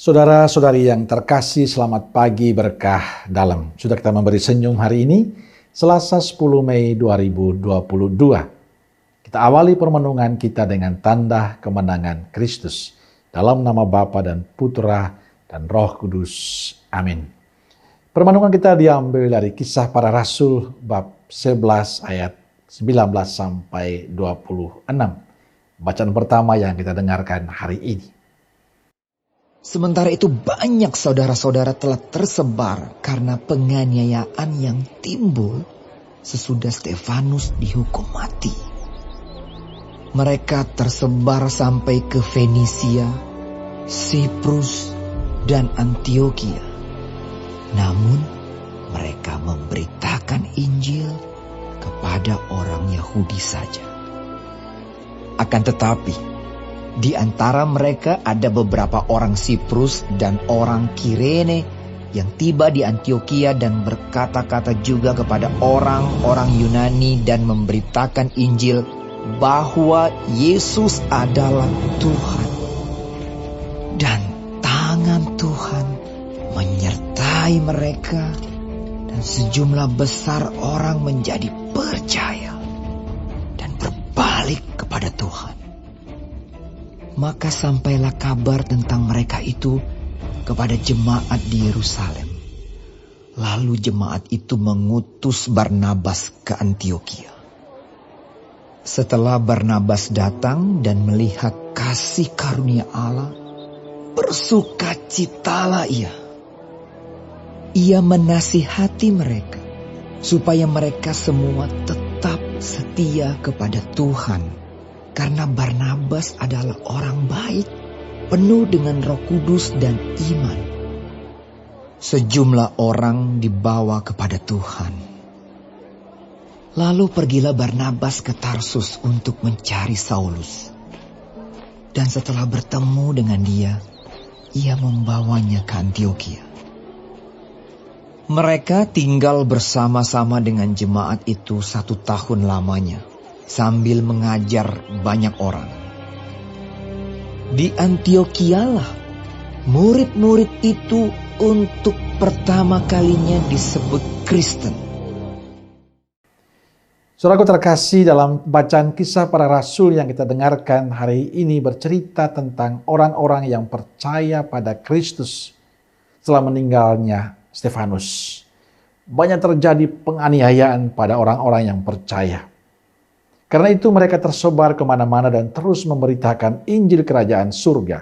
Saudara-saudari yang terkasih, selamat pagi berkah dalam. Sudah kita memberi senyum hari ini, Selasa 10 Mei 2022. Kita awali permenungan kita dengan tanda kemenangan Kristus. Dalam nama Bapa dan Putra dan Roh Kudus. Amin. Permenungan kita diambil dari Kisah Para Rasul bab 11 ayat 19 sampai 26. Bacaan pertama yang kita dengarkan hari ini. Sementara itu banyak saudara-saudara telah tersebar karena penganiayaan yang timbul sesudah Stefanus dihukum mati. Mereka tersebar sampai ke Fenisia, Siprus, dan Antioquia. Namun mereka memberitakan Injil kepada orang Yahudi saja. Akan tetapi, di antara mereka ada beberapa orang Siprus dan orang Kirene yang tiba di Antioquia dan berkata-kata juga kepada orang-orang Yunani dan memberitakan Injil bahwa Yesus adalah Tuhan. Dan tangan Tuhan menyertai mereka dan sejumlah besar orang menjadi percaya dan berbalik kepada Tuhan. Maka sampailah kabar tentang mereka itu kepada jemaat di Yerusalem. Lalu jemaat itu mengutus Barnabas ke Antioquia. Setelah Barnabas datang dan melihat kasih karunia Allah, bersukacitalah ia. Ia menasihati mereka supaya mereka semua tetap setia kepada Tuhan. Karena Barnabas adalah orang baik, penuh dengan Roh Kudus dan iman. Sejumlah orang dibawa kepada Tuhan. Lalu pergilah Barnabas ke Tarsus untuk mencari Saulus. Dan setelah bertemu dengan dia, ia membawanya ke Antioquia. Mereka tinggal bersama-sama dengan jemaat itu 1 tahun lamanya, sambil mengajar banyak orang. Di Antioquialah murid-murid itu untuk pertama kalinya disebut Kristen. Saudaraku terkasih, dalam bacaan Kisah Para Rasul yang kita dengarkan hari ini bercerita tentang orang-orang yang percaya pada Kristus setelah meninggalnya Stefanus. Banyak terjadi penganiayaan pada orang-orang yang percaya. Karena itu mereka tersebar kemana-mana dan terus memberitakan Injil Kerajaan Surga.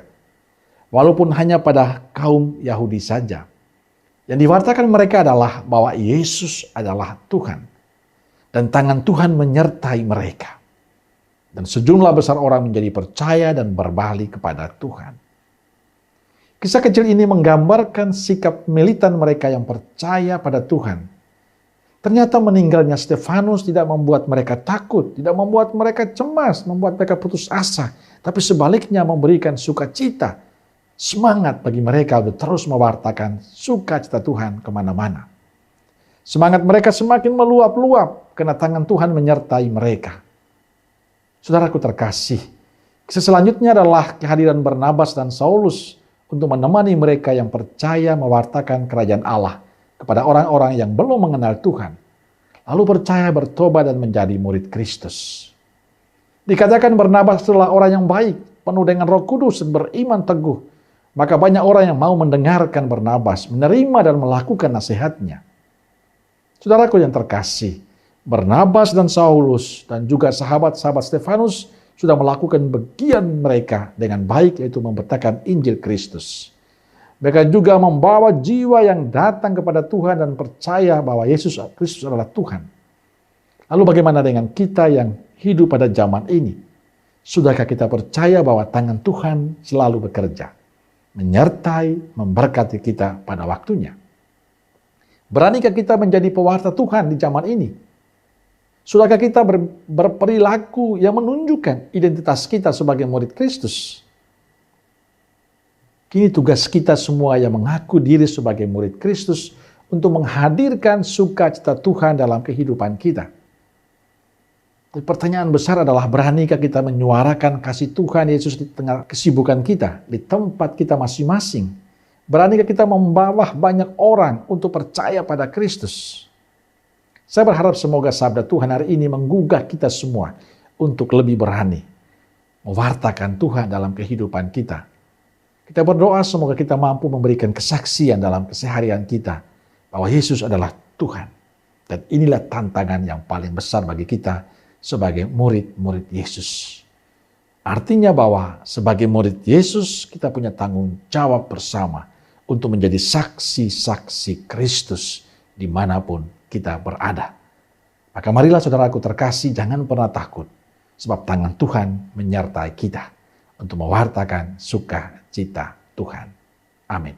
Walaupun hanya pada kaum Yahudi saja. Yang diwartakan mereka adalah bahwa Yesus adalah Tuhan. Dan tangan Tuhan menyertai mereka. Dan sejumlah besar orang menjadi percaya dan berbalik kepada Tuhan. Kisah kecil ini menggambarkan sikap militan mereka yang percaya pada Tuhan. Ternyata meninggalnya Stefanus tidak membuat mereka takut, tidak membuat mereka cemas, membuat mereka putus asa. Tapi sebaliknya memberikan sukacita, semangat bagi mereka untuk terus mewartakan sukacita Tuhan kemana-mana. Semangat mereka semakin meluap-luap karena tangan Tuhan menyertai mereka. Saudaraku terkasih, kisah selanjutnya adalah kehadiran Barnabas dan Saulus untuk menemani mereka yang percaya mewartakan kerajaan Allah kepada orang-orang yang belum mengenal Tuhan, lalu percaya bertobat dan menjadi murid Kristus. Dikatakan Barnabas adalah orang yang baik, penuh dengan Roh Kudus dan beriman teguh. Maka banyak orang yang mau mendengarkan Barnabas, menerima dan melakukan nasihatnya. Saudaraku yang terkasih, Barnabas dan Saulus dan juga sahabat-sahabat Stefanus sudah melakukan bagian mereka dengan baik, yaitu memberitakan Injil Kristus. Mereka juga membawa jiwa yang datang kepada Tuhan dan percaya bahwa Yesus Kristus adalah Tuhan. Lalu bagaimana dengan kita yang hidup pada zaman ini? Sudahkah kita percaya bahwa tangan Tuhan selalu bekerja, menyertai, memberkati kita pada waktunya? Beranikah kita menjadi pewarta Tuhan di zaman ini? Sudahkah kita berperilaku yang menunjukkan identitas kita sebagai murid Kristus? Kini tugas kita semua yang mengaku diri sebagai murid Kristus untuk menghadirkan sukacita Tuhan dalam kehidupan kita. Tapi pertanyaan besar adalah, beranikah kita menyuarakan kasih Tuhan Yesus di tengah kesibukan kita, di tempat kita masing-masing, Beranikah kita membawa banyak orang untuk percaya pada Kristus? Saya berharap semoga sabda Tuhan hari ini menggugah kita semua untuk lebih berani mewartakan Tuhan dalam kehidupan kita. Kita berdoa semoga kita mampu memberikan kesaksian dalam keseharian kita bahwa Yesus adalah Tuhan. Dan inilah tantangan yang paling besar bagi kita sebagai murid-murid Yesus. Artinya bahwa sebagai murid Yesus kita punya tanggung jawab bersama untuk menjadi saksi-saksi Kristus dimanapun kita berada. Maka marilah saudaraku terkasih, jangan pernah takut, sebab tangan Tuhan menyertai kita untuk mewartakan sukacita Tuhan. Amin.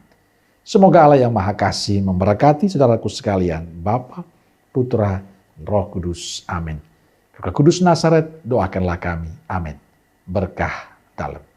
Semoga Allah yang Maha Kasih memberkati saudaraku sekalian, Bapa, Putra, Roh Kudus. Amin. Roh Kudus Nazaret, doakanlah kami. Amin. Berkah dalam.